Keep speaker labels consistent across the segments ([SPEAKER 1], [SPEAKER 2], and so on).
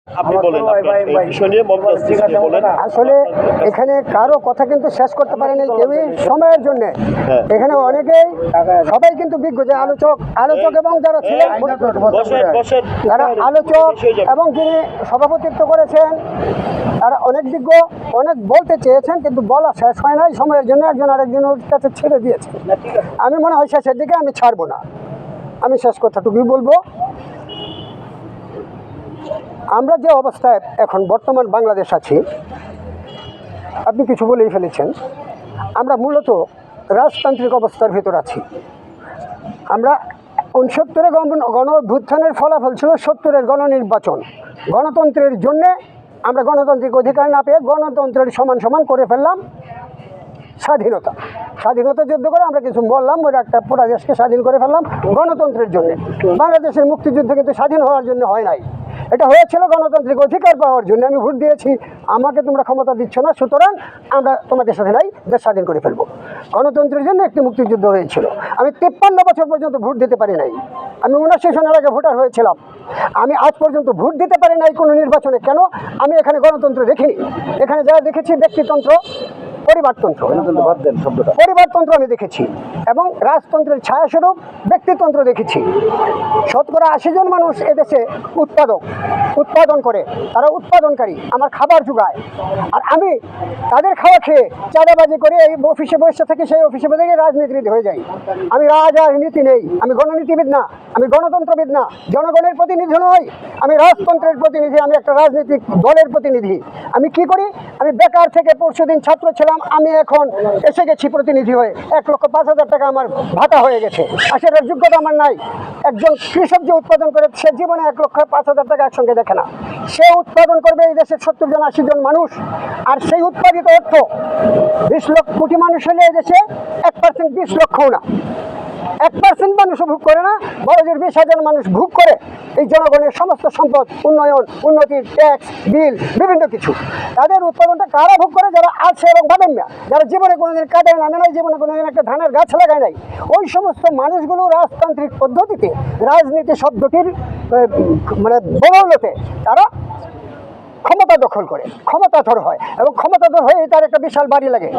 [SPEAKER 1] আপনি বলেন এই বিষয় নিয়ে মমতাজ নিয়ে বলেন।
[SPEAKER 2] আসলে এখানে কারো কথা কিন্তু শেষ করতে পারেনি কেউই সময়ের জন্য। এখানে অনেকেই সবাই কিন্তু বিজ্ঞ যে আলোচক এবং যারা ছিলেন যারা আলোচক এবং যিনি সভাপতিত্ব করেছেন তারা অনেক বিজ্ঞ, অনেক বলতে চেয়েছেন কিন্তু বলা শেষ হয় নাই সময়ের জন্য। একজন আরেকজনের কাছে ছেড়ে দিয়েছে। আমি মনে হয় শেষের দিকে আমি ছাড়বো না। আমি শেষ কথাটুকুই বলবো, আমরা যে অবস্থায় এখন বর্তমান বাংলাদেশ আছি, আপনি কিছু বলেই ফেলেছেন। আমরা মূলত রাজতান্ত্রিক অবস্থার ভিতর আছি। আমরা 69-এ গণ অভ্যুত্থানের ফলাফল ছিল 70-এর গণনির্বাচন। গণতন্ত্রের জন্যে আমরা গণতান্ত্রিক অধিকার না পেয়ে গণতন্ত্রের সমান করে ফেললাম স্বাধীনতা যুদ্ধ করে আমরা কিছু বললাম, ওই একটা পুরা দেশকে স্বাধীন করে ফেললাম গণতন্ত্রের জন্য। বাংলাদেশের মুক্তিযুদ্ধ কিন্তু স্বাধীন হওয়ার জন্য হয় নাই, এটা হয়েছিল গণতান্ত্রিক অধিকার পাওয়ার জন্য। আমি ভোট দিয়েছি, আমাকে তোমরা ক্ষমতা দিচ্ছ না, সুতরাং আমরা তোমাদের সাথে নাই, দেশ স্বাধীন করে ফেলবো। গণতন্ত্রের জন্য একটি মুক্তিযুদ্ধ হয়েছিল। আমি 53 বছর পর্যন্ত ভোট দিতে পারি নাই। আমি 79 সনের আগে ভোটার হয়েছিলাম। আমি আজ পর্যন্ত ভোট দিতে পারি নাই কোনো নির্বাচনে। কেন? আমি এখানে গণতন্ত্র দেখিনি। এখানে যা দেখেছি ব্যক্তিতন্ত্র, পরিবারতন্ত্র আমি দেখেছি এবং রাজতন্ত্রের ছায়াস্বরূপ ব্যক্তিতন্ত্র দেখেছি। 80% জন মানুষ এদেশে উৎপাদন করে, তারা উৎপাদনকারী, আমার খাবার যোগায়। আর আমি তাদের খাওয়া খেয়ে চাঁদাবাজি করে এই অফিসে বসে থেকে সেই অফিসে বসে রাজনীতিবিদ হয়ে যাই। আমি রাজনীতি নেই, আমি গণনীতিবিদ না, আমি গণতন্ত্রবিদ না, জনগণের প্রতিনিধি নই, আমি রাজতন্ত্রের প্রতিনিধি, আমি একটা রাজনৈতিক দলের প্রতিনিধি। আমি কি করি? আমি বেকার থেকে পরশুদিন ছাত্র ছিলাম, আমি এখন এসে গেছি প্রতিনিধি হয়ে। 1,05,000 টাকা আমার ভাতা হয়ে গেছে, আর সেটার যোগ্যতা আমার নাই। একজন কৃষক যে উৎপাদন করে সে জীবনে 1,05,000 টাকা একসঙ্গে দেখে না। সে উৎপাদন করবে এই দেশের 70-80 জন মানুষ, আর সেই উৎপাদিত অর্থ 20 লক্ষ কোটি মানুষ হলে এই দেশে 1% 20 লক্ষও না, 1% মানুষও ভোগ করে না, বড় জোর 20,000 মানুষ ভোগ করে এই জনগণের সমস্ত সম্পদ, উন্নয়ন, উন্নতির ট্যাক্স, বিল, বিভিন্ন কিছু। তাদের উৎপাদনটা কারা ভোগ করে? যারা আছে এবং ভাবেন না, যারা জীবনে কোনোদিন কাঁদায় নামে নাই, জীবনে কোনোদিন একটা ধানের গাছ লাগায় নাই। ওই সমস্ত মানুষগুলো রাজতান্ত্রিক পদ্ধতিতে, রাজনীতি শব্দটির মানে বদৌলতে তারা ক্ষমতা দখল করে, ক্ষমতাধর হয়, এবং ক্ষমতাধর হয়ে তার একটা বিশাল বাড়ি লাগে।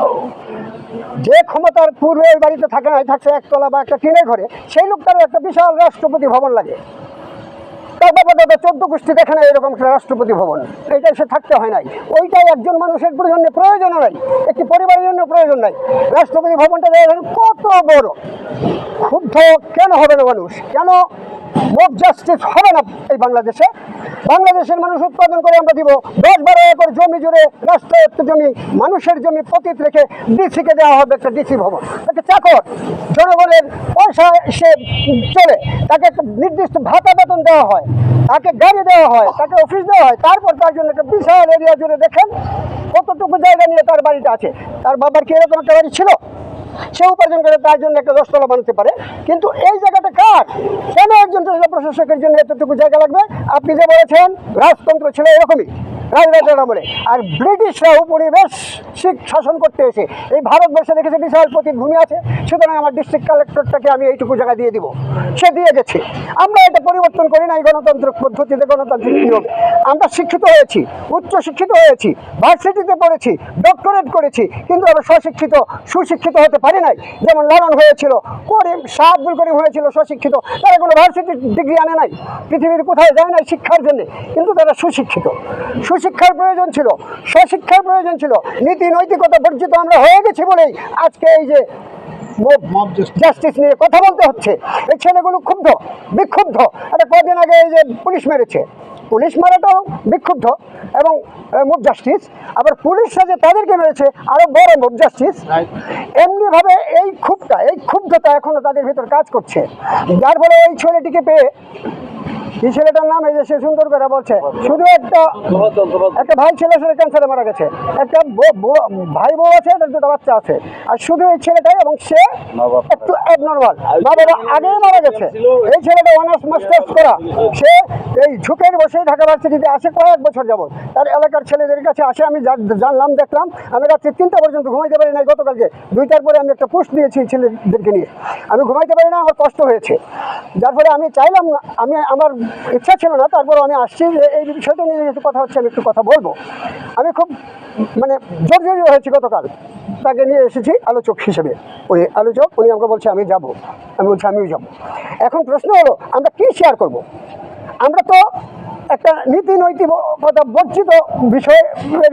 [SPEAKER 2] যে ক্ষমতার পূর্বে ওই বাড়িতে থাকে না, থাকছে একতলা বা একটা টিনের ঘরে, সেই লোকটারও একটা বিশাল রাষ্ট্রপতি ভবন লাগে। তার বাবা দাদা 14 গোষ্ঠী দেখে না এরকম একটা রাষ্ট্রপতি ভবন, এইটাই সে থাকতে হয় নাই। ওইটাই একজন মানুষের প্রয়োজনও নাই, একটি পরিবারের জন্য প্রয়োজন নাই। রাষ্ট্রপতি ভবনটা দেখেন কত বড়। ক্ষুব্ধ কেন হবে না মানুষ? কেন মব জাস্টিস হবে না এই বাংলাদেশে? বাংলাদেশের মানুষ উৎপাদন করে আমরা দিব 10-12 একর জমি জুড়ে, রাষ্ট্রায়ত্ত জমি, মানুষের জমি পতিত রেখে ডিসিকে দেওয়া হবে একটা ডিসি ভবন, একটা চাকর, জনগণের পয়সা সে চলে, তাকে একটা নির্দিষ্ট ভাতা বেতন দেওয়া হয়, তাকে গাড়ি দেওয়া হয়, তাকে অফিস দেওয়া হয়। তারপর তার জন্য একটা বিশাল এরিয়া জুড়ে দেখেন কতটুকু জায়গা নিয়ে তার বাড়িটা আছে। তার বাবার কি এরকম একটা বাড়ি ছিল? সে উপার্জন করে তার জন্য একটা 10 তলা বানাতে পারে, কিন্তু এই জায়গাটা কার? কেন একজন প্রশাসকের জন্য এতটুকু জায়গা লাগবে? আপনি যে বলেছেন রাজতন্ত্র ছিল এরকমই রাজরাজের আমলে, আর ব্রিটিশরা উপনিবেশ শাসন করতে এসে এই ভারতবর্ষে দেখেছে বিশাল পতিতভূমি আছে, সুতরাং আমার ডিস্ট্রিক্ট কালেক্টরটাকে আমি এইটুকু জায়গা দিয়ে দিব। সে দিয়ে গেছে। আমরা এটা পরিবর্তন করি না এই গণতান্ত্রিক পদ্ধতিতে, গণতান্ত্রিক নিয়মে। আমরা শিক্ষিত হয়েছি, উচ্চ শিক্ষিত হয়েছি, ভার্সিটিতে পড়েছি, ডক্টরেট করেছি, কিন্তু আমরা সুশিক্ষিত হতে পারি নাই। যেমন লালন হয়েছিল, শাহ আব্দুল করিম হয়েছিল স্বশিক্ষিত, তারা কোনো ভার্সিটির ডিগ্রি আনে নাই, পৃথিবীর কোথাও যায় নাই শিক্ষার জন্য, কিন্তু তারা সুশিক্ষিত। সুশিক্ষার প্রয়োজন ছিল, স্বশিক্ষার প্রয়োজন ছিল। নীতি নৈতিকতা বর্জিত আমরা হয়ে গেছি বলেই আজকে এই যে জাস্টিস নিয়ে কথা বলতে হচ্ছে। এই ছেলেগুলো বিক্ষুব্ধ। এটা কদিন আগে এই যে পুলিশ মেরেছে, পুলিশ মারাটাও বিক্ষুব্ধ এবং মুভ জাস্টিস। আবার পুলিশরা যে তাদেরকে মেরেছে আরো বড় মুভ জাস্টিস। এমনিভাবে এই ক্ষুব্ধতা এখনো তাদের ভিতর কাজ করছে, যার ফলে এই ছেলেটিকে পেয়ে, এই ছেলেটার নাম এই যে সে সুন্দর করে বলছে, শুধু একটা ভাই ছেলে আসলে ক্যান্সারে মারা গেছে, একটা ভাই বউ আছে, একটা 2টা বাচ্চা আছে, আর শুধু এই ছেলেটাই, এবং সে একটু অ্যাবনর্মাল, মা বাবা আগেই মারা গেছে। এই ছেলেটা অনার্স মাস্টার্স করা, সে এই ঝুঁকের বসে ঢাকা ভার্সিটিতে আসে কয়েক বছর যাবত, তার এলাকার ছেলেদের কাছে আসে। আমি জানলাম, দেখলাম, আমি রাত্রি 3টা পর্যন্ত ঘুমাইতে পারি না। গতকালকে 2টার পরে আমি একটা পোস্ট দিয়েছি ছেলেদেরকে নিয়ে, আমি ঘুমাইতে পারি না, আমার কষ্ট হয়েছে। যার ফলে আমি চাইলাম না, আমি আমার ইচ্ছা ছিল না, তারপর আমি আসছি যে এই বিষয়টা নিয়ে যেহেতু কথা হচ্ছে আমি একটু কথা বলবো। আমি খুব মানে জর্জরিত হয়েছি গতকাল, তাকে নিয়ে এসেছি আলোচক হিসেবে। উনি আলোচক, উনি আমাকে বলছে আমি যাব, আমি বলছি আমিও যাব। এখন প্রশ্ন হলো আমরা কী শেয়ার করব? আমরা তো একটা নীতি নৈতিকতা বর্জিত বিষয়ের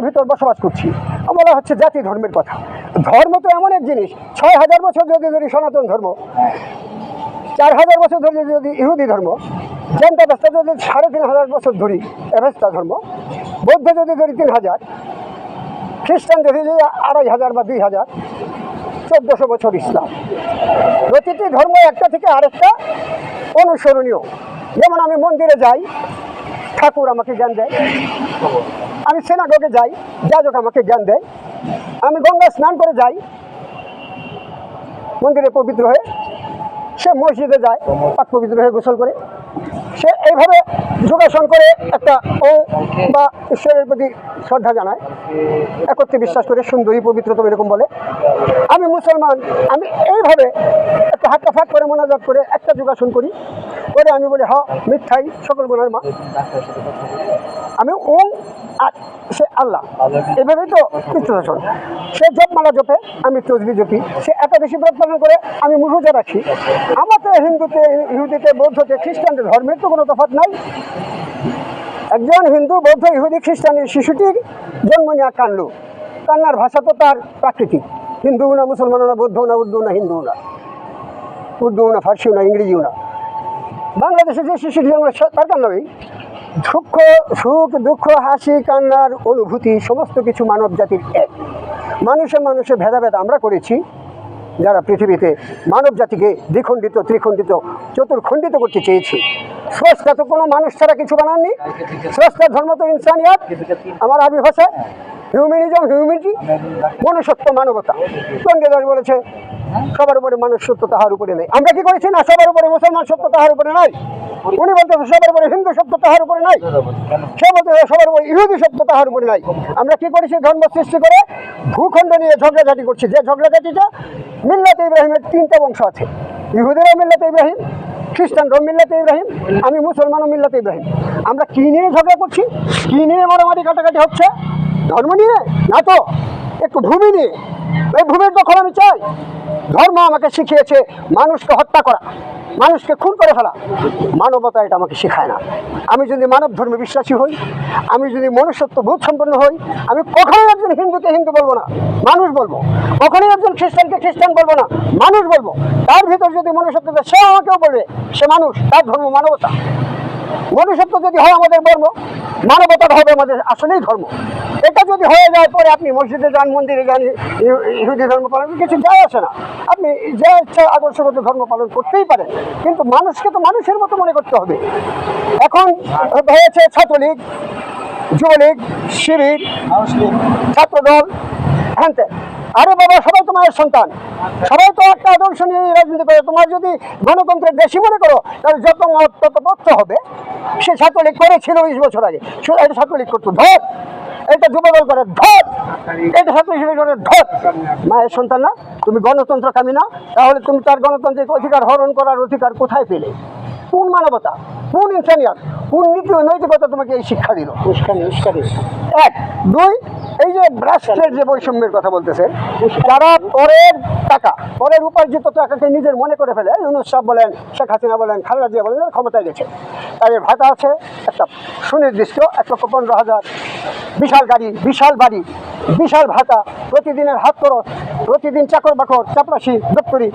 [SPEAKER 2] ভিতর বসবাস করছি। বলা হচ্ছে জাতি ধর্মের কথা। ধর্ম তো এমন এক জিনিস, ৬,০০০ বছর যদি ধরি সনাতন ধর্ম, ৪,০০০ বছর ধরে যদি ইহুদি ধর্ম, জৈন ব্যবস্থা যদি ৩,৫০০ বছর ধরি এভেস্তা ধর্ম, বৌদ্ধ যদি ধরি ৩,০০০, খ্রিস্টান যদি ২,৫০০ বা ২,০০০, ১৪০০ বছর ইসলাম। প্রতিটি ধর্ম একটা থেকে আরেকটা অনুসরণীয়। যেমন আমি মন্দিরে যাই, ঠাকুর আমাকে জ্ঞান দেয়। আমি সিনাগগে যাই, যাজক আমাকে জ্ঞান দেয়। আমি গঙ্গা স্নান করে যাই, মন্দিরে পবিত্র হয়ে। সে মসজিদে যায়, পাক পবিত্র হয়ে গোসল করে। সে এইভাবে যোগাসন করে একটা ওম বা ঈশ্বরের প্রতি শ্রদ্ধা জানায়, একত্রে বিশ্বাস করে, সুন্দরী পবিত্রতম এরকম বলে। আমি মুসলমান, আমি এইভাবে একটা হাতটা ফাঁক করে মোনাজাত করে একটা যোগাসন করি, করে আমি বলি হ মিথ্যাই সকল গুণের মা, আমি ওম আর সে আল্লাহ। এভাবেই তো কৃষ্ণ। সে জপমালা জপে, আমি তসবি জপি। সে একাদশী ব্রত পালন করে, আমি রোজা রাখি। আমাদের হিন্দুতে, ইহুদিতে, বৌদ্ধতে, খ্রিস্টানদের ধর্মের তো কোনো তফাৎ নাই। একজন হিন্দু, বৌদ্ধ, ইহুদি, খ্রিস্টানের শিশুটির জন্ম নেওয়া কান্না, কান্নার ভাষা তো তার প্রাকৃতিক। হিন্দুও না, মুসলমানও না, বৌদ্ধও না, উর্দু না, হিন্দুও না, উর্দুও না, ফার্সিও না, ইংরেজিও না। বাংলাদেশে যে শিশুটি জন্ম তার কান্নাই দুঃখ, সুখ, দুঃখ, হাসি, কান্নার অনুভূতি সমস্ত কিছু মানব জাতির এক। মানুষে ভেদাভেদ আমরা করেছি, যারা পৃথিবীতে মানব জাতিকে দ্বিখণ্ডিত, ত্রিখণ্ডিত, চতুর্খণ্ডিত করতে চেয়েছি। স্রষ্টা তো কোনো মানুষ ছাড়া কিছু বানাননি। স্রষ্টার ধর্ম তো ইনসানিয়াত, আমার আরবি ভাষায় হিউম্যানিজম, হিউম্যানিটি, মনুষ্যত্ব, মানবতা। চন্দ্রদাস বলেছে সবার উপরে মানুষ সত্য, তাহার উপরে নেই। আমরা কি করেছি না সবার উপরে মুসলমান সত্য, তাহার উপরে নাই। উনি বলতে সবার উপরে হিন্দু সত্য, তাহার উপরে নাই। সে বলতে সবার উপরে ইহুদি সত্য, তাহার উপরে নাই। আমরা কি করেছি? ধর্ম সৃষ্টি করে ভূখণ্ড নিয়ে ঝগড়াঝাটি করছি। যে ঝগড়াঝাটিটা, মিল্লাতে ইব্রাহিমের ৩টা বংশ আছে। ইহুদিরাও মিল্লাতে ইব্রাহিম, খ্রিস্টানরাও মিল্লাতে ইব্রাহিম, আমি মুসলমানও মিল্লাতে ইব্রাহিম। আমরা কি নিয়ে ঝগড়া করছি? কি নিয়ে মারামারি কাটাকাটি হচ্ছে? ধর্ম নিয়ে না তো, একটু ভূমি নিয়ে। এই ভূমির দখল আমি চাই। ধর্ম আমাকে শিখিয়েছে মানুষকে হত্যা করা, মানুষকে খুন করে ফেলা। মানবতা এটা আমাকে শেখায় না। আমি যদি মানব ধর্মে বিশ্বাসী হই, আমি যদি মনুষ্যত্ব বোধ সম্পন্ন হই, আমি কখনোই একজন হিন্দুকে হিন্দু বলবো না, মানুষ বলবো। কখনোই একজন খ্রিস্টানকে খ্রিস্টান বলবো না, মানুষ বলবো। তার ভিতর যদি মনুষ্যত্ব, সে আমাকেও বলবে সে মানুষ, তার ধর্ম মানবতা। মনুষ্যত্ব যদি হয় আমাদের ধর্ম, মানবতাটা হবে আমাদের আসলেই ধর্ম। এটা যদি হয়ে যায়, পরে আপনি মসজিদে যান, মন্দিরে যান, ইহুদি ধর্ম পালন, কিছু যায় আসে না। আপনি যে ইচ্ছা আদর্শগত ধর্ম পালন করতেই পারেন, কিন্তু মানুষকে তো মানুষের মতো মনে করতে হবে। এখন হয়েছে ছাত্রলীগ, যুবলীগ, শিবির, ছাত্রদল, হ্যাঁ। আরে বাবা, সবাই তোমার সন্তান, সবাই তো একটা আদর্শ নিয়ে রাজনীতি করে। তোমার যদি গণতন্ত্রের দেশই মনে করো, তাহলে যত মত তত পথ্য হবে। সে ছাত্রলীগ করেছিল 20 বছর আগে, এটা ছাত্রলীগ করতো, ধর। এটা যুবদল করে, ধর। এটা ছাত্র হিসেবে করে, ধর। মায়ের সন্তান না, তুমি গণতন্ত্র কামী না, তাহলে তুমি তার গণতান্ত্রিক অধিকার হরণ করার অধিকার কোথায় পেলে? কোন মানবতা, কোন ইনসানিয়াত, কোন নীতি ও নৈতিকতা তোমাকে এই শিক্ষা দিল? এক। দুই, এই যে রাষ্ট্রের যে বৈষম্যের কথা বলতেছে, যারা পরের টাকা, পরের উপার্জিত টাকাকে নিজের মনে করে ফেলে, ইউনূস সাহেব বলেন, শেখ হাসিনা বলেন, খালেদা জিয়া বলেন, ক্ষমতায় গেছে, তাদের ভাতা আছে একটা সুনির্দিষ্ট ১,১৫,০০০, বিশাল গাড়ি, বিশাল বাড়ি, বিশাল ভাতা, প্রতিদিনের হাত খরচ, প্রতিদিন চাকর বাকর, চাপরাশি, দপ্তরি।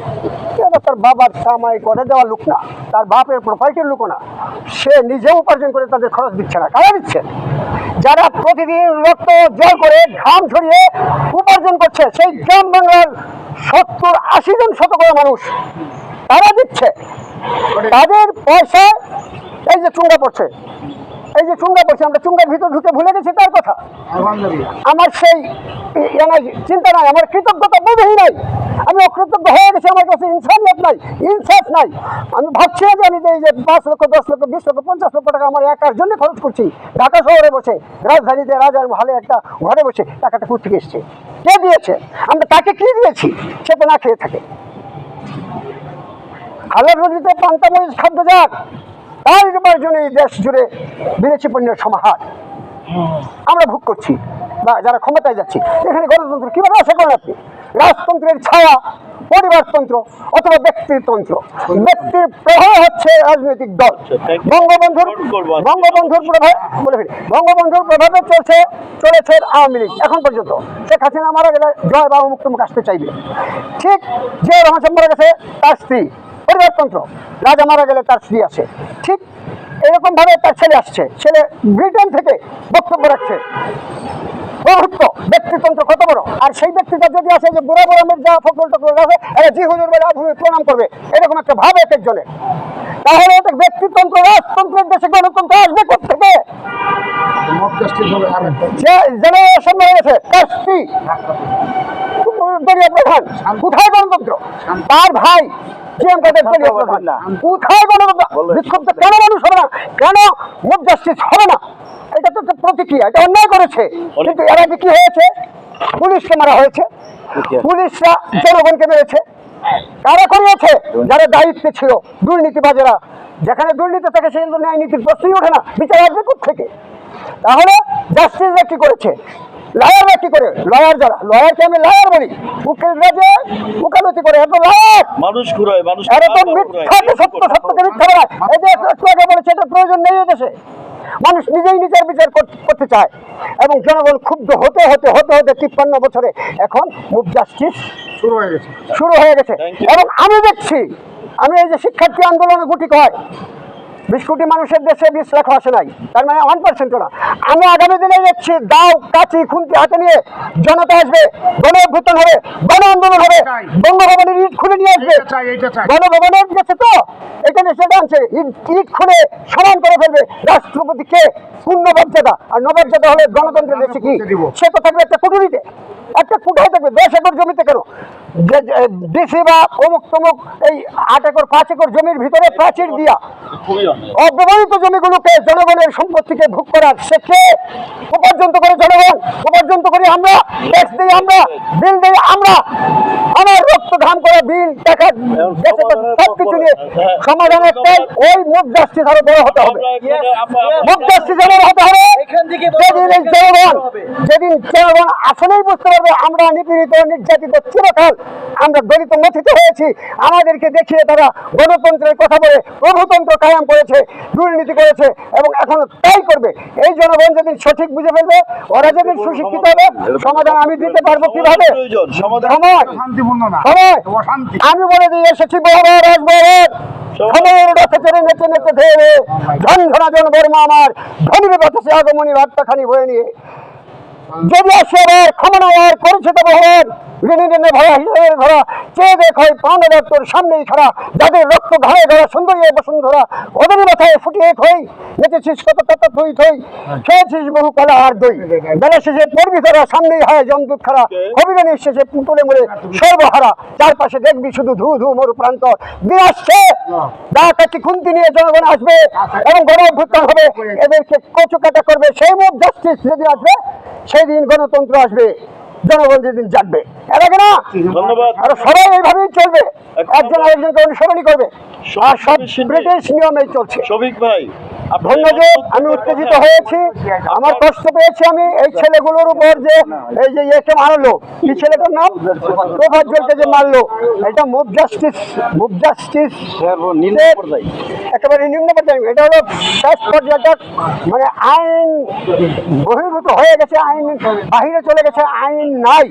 [SPEAKER 2] তার বাবার কামাই করে দেওয়া লোক না, তার বাপের প্রপার্টির লোক না। সে নিজেও উপার্জন করে তাদের খরচ দিচ্ছে না। কারা দিচ্ছে? যারা প্রতিদিন রক্ত জল করে ঘাম ঝরিয়ে উপার্জন করছে, সেই গ্রাম বাংলার 70-80 জন শতকরা মানুষ, তারা দিচ্ছে। তাদের পয়সা এই যে চুঙ্গা পড়ছে, এই যে চুঙ্গা পড়ছে, আমরা চুঙ্গার ভিতর ঢুকে ভুলে গেছি তার কথা। আমার সেই চিন্তা নাই, আমার কৃতজ্ঞতা বোধই নাই, আমি অকৃতজ্ঞ হয়ে গেছি। আমার কাছে ইনসানিয়ত নাই, ইনসাফ নাই। আমি ভাবছি যে আমি এই যে 5 লক্ষ, 10 লক্ষ, 20 লক্ষ, 50 লক্ষ টাকা আমার একার জন্য খরচ করছি, ঢাকা শহরে বসে, রাজধানীতে রাজার মহলে একটা ঘরে বসে, টাকাটা কোথেকে এসছে? কে দিয়েছে? আমরা তাকে কি দিয়েছি? সে তো না খেয়ে থাকে। আল্লাহর রজিতে পান্তা মরিচ খাদ্যজাত, তার জন্য এই দেশ জুড়ে বিদেশি পণ্যের সমাহার আমরা ভোগ করছি, বা যারা ক্ষমতায় যাচ্ছি। এখানে গণতন্ত্র কিভাবে আশা করেন আপনি? রাজতন্ত্রের ছায়া পরিবারতন্ত্র অথবা ব্যক্তিতন্ত্র। ব্যক্তির প্রভাব হচ্ছে রাজনৈতিক দল। বঙ্গবন্ধুর প্রভাবে চলেছে আওয়ামী লীগ এখন পর্যন্ত। শেখ হাসিনা মারা গেলে জয় বাবু মুক্তমুখ আসতে চাইবে। ঠিক জিয়াউর রহমান সাহেব মারা গেছে, তার স্ত্রী পরিবারতন্ত্র। রাজা মারা গেলে তার স্ত্রী আসে। ঠিক এরকম ভাবে তার ছেলে আসছে, ছেলে ব্রিটেন থেকে বক্তব্য রাখছে। প্রভুত্ব ব্যক্তিতন্ত্র কত বড়! আর সেই ব্যক্তিটা যদি আসে যে বুড়া বুড়া মির্জা ফখরুল টখরুল আছে, এরা জি হুজুর বলে প্রণাম করবে, এরকম একটা ভাব এক একজনের, তাহলে এটা ব্যক্তিতন্ত্র। রাজতন্ত্রের দেশে গণতন্ত্র আসবে কোথেকে? জেনারেশন হয়ে গেছে তার স্ত্রী দলীয় প্রধান, কোথায় গণতন্ত্র? তার ভাই জিএম কাদের দলীয় প্রধান, কোথায় গণতন্ত্র? বিক্ষুব্ধ কেন মানুষ হবে না? কেন মুভ জাস্টিস হবে না? এটা তো প্রতিক্রিয়া, এটা অন্যায় করেছে। কিন্তু এর আগে কি হয়েছে? পুলিশকে মারা হয়েছে, পুলিশরা জনগণকে মেরেছে। কারা করিয়েছে? যারা দায়িত্বে ছিল, দুর্নীতিবাজেরা। যেখানে দুর্নীতি থাকে সেখানে ন্যায় নীতির প্রশ্নই ওঠে না, বিচার আসবে থেকে। তাহলে জাস্টিসরা কি করেছে? লয়াররা কি করে? লয়ার যারা, লয়ারকে আমি লয়ার বলি, উকিলরা যে উকালতি করে, এত লয়ার
[SPEAKER 1] মানুষ ঘুরায়, মানুষ
[SPEAKER 2] এরকম মিথ্যাকে সত্য, সত্যকে মিথ্যা বলা। এই যে একটু আগে বলেছে, এটা প্রয়োজন নেই দেশে। মানুষ নিজেই নিজের বিচার করতে চায় এবং জনগণ ক্ষুব্ধ হতে হতে 53 বছরে এখন মুভ জাস্টিস শুরু হয়ে গেছে। এবং আমি দেখছি, আমি এই যে শিক্ষার্থী আন্দোলনে গুটি কয় 20 কোটি মানুষের দেশে 20 লাখ আসে নাই, তার মানে 1% না। আমি আগামী দিনে দেখছি দাও কাঁচি খুন্তি হাতে নিয়ে জনতা আসবে, গণ অভ্যুত্থান হবে, গণ আন্দোলন হবে, বঙ্গভবনের ইট খুলে নিয়ে আসবে। গণভবনের গেছে তো এখানে সেটা আনছে, ইট খুলে সমান করে ফেলবে। রাষ্ট্রপতিকে পূর্ণ মর্যাদা, আর নবর্যাদা হলে গণতন্ত্রের দেশে কি সে তো থাকবে একটা কুটুরিতে, একটা কোথায় থাকবে 10 একর জমিতে। কেন ডিসি বা অমুক তমুক এই 8 একর 5 একর জমির ভিতরে প্রাচীর দিয়া অব্যবহৃত জমিগুলোকে জনগণের সম্পত্তিকে ভোগ করার শেখে উপার্জন করে জনগণ, উপার্জন করি আমরা, ট্যাক্স দিই আমরা, বিল দিই আমরা। আমার রক্ত ঘাম করে বিল টাকা সবকিছু নিয়ে সমাধান একটাই, ওই মুভ জাস্টিস আরো বড় হতে হবে। মুভ জাস্টিস আরো হতে হবে যেদিন জনগণ আসলেই বুঝতে পারবে আমরা নিপীড়িত, নির্যাতিত, চিরকাল আমরা দলিত মথিত হয়েছি। আমাদেরকে দেখিয়ে তারা গণতন্ত্রের কথা বলে প্রভুতন্ত্র কায়েম করেছে, দুর্নীতি করেছে এবং এখনো তাই করবে। এই জনগণ যেদিন সঠিক বুঝে ফেলবে, ওরা যেদিন সুশিক্ষিত হবে, সমাধান আমি দিতে পারবো কিভাবে? আমি বলে দিয়ে এসেছি বহুবার, আসবার সময়ের রথে চড়ে নেচে নেচে ধেয়ে ঝনঝনা জন বর্মা আমার ধনী বাতাসে আগমনী বার্তাখানি বয়ে নিয়ে যদি আসে আবার ক্ষমা আর করেছে তো বহুবার ঋণে ভরা হিসেবে ধরা চেয়ে দেখ হয় পাওনা দপ্তর সামনেই খাড়া, যাদের রক্ত ঘাড়ে ধরা সুন্দরী বসুন্ধরা, ওদের মাথায় ফুটিয়ে খই নেচেছিস কত কত থই থই, খেয়েছিস বহু কলা আর দই। বেলা শেষে পড়বি তারা সামনেই হয় জমদূত খাড়া, অভিমানের শেষে পুতুলে মরে সর্বহারা, চারপাশে দেখবি শুধু ধু ধু মরু প্রান্ত। দিন আসছে, দা কাটি খুন্তি নিয়ে জনগণ আসবে এবং গণ অভ্যুত্থান হবে, এদেরকে কচু কাটা করবে। সেই মুভ জাস্টিস যেদিন আসবে, সেই দিন গণতন্ত্র আসবে, জনগণ যেদিন জানবে। এর আগে না,
[SPEAKER 1] ধন্যবাদ।
[SPEAKER 2] আর সবাই এইভাবেই চলবে, একজন আরেকজনকে অনুসরণই করবে, আর সব ব্রিটিশ নিয়মেই চলছে।
[SPEAKER 1] শফিক ভাই,
[SPEAKER 2] ধন্যবাদ। আমি উত্তেজিত হয়েছি, আমার কষ্ট পেয়েছি আমি এই ছেলেগুলোর উপর, যে এই যে একে মারলো, কি ছেলেটার নাম প্রভাজ্জলকে যে মারলো, এটা মুভ জাস্টিস, মুভ জাস্টিস একেবারে নিম্ন পর্যায়ে। এটা হলো শেষ পর্যায়টা, মানে আইন বহির্ভূত হয়ে গেছে, আইন বাহিরে চলে গেছে, আইন নাই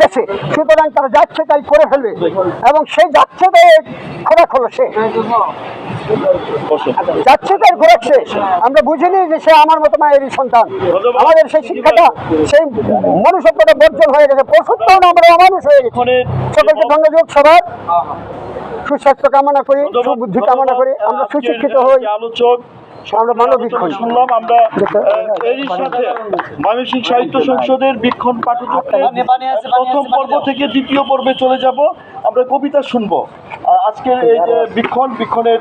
[SPEAKER 2] দেশে। সুতরাং তারা যাচ্ছে তাই করে ফেলবে এবং সেই যাচ্ছে তাই খোরাক হলো, সে যাচ্ছে তাই খোরাক শেষ। আমরা বুঝিনি যে সে আমার মতো মায়েরই সন্তান। আমাদের সেই শিক্ষাটা, সেই মনুষ্যত্বটা বর্জন হয়ে গেছে, পশুত্বও না, আমরা অমানুষ হয়ে গেছি। সকলকে ধন্যবাদ, সবার সুস্বাস্থ্য কামনা করি, সুবুদ্ধি কামনা করি, আমরা সুশিক্ষিত হই,
[SPEAKER 1] আলোচক
[SPEAKER 2] আমরা মানবিক হই।
[SPEAKER 1] শুনলাম আমরা এরই সাথে মানসিক সাহিত্য সংসদের বীক্ষণ পাঠচক্রের প্রথম পর্ব থেকে দ্বিতীয় পর্বে চলে যাব। আমরা কবিতা শুনবো। আজকের এই যে বিক্ষণের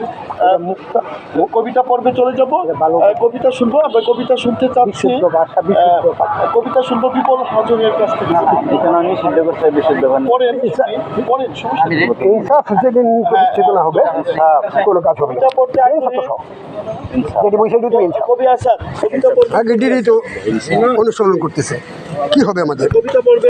[SPEAKER 1] কবিতা পর্বে চলে যাব। কবিতা শুনবো, আমরা কবিতা শুনতে চাচ্ছি। কবিতা শুনবো বিপুল হাজনের কাছ থেকে। পড়েন, সমস্যা নেই।
[SPEAKER 2] ইনসাফ যেদিন প্রতিষ্ঠিত না হবে কোনো কাজ হবে না। যেটি বই সেটি তো ইনসাফ।
[SPEAKER 1] কবি আসাদ কবিতা পড়বে।
[SPEAKER 2] আগে ডিডি তো অনুসরণ করতেছে, কি হবে আমাদের?
[SPEAKER 1] কবিতা পড়বে।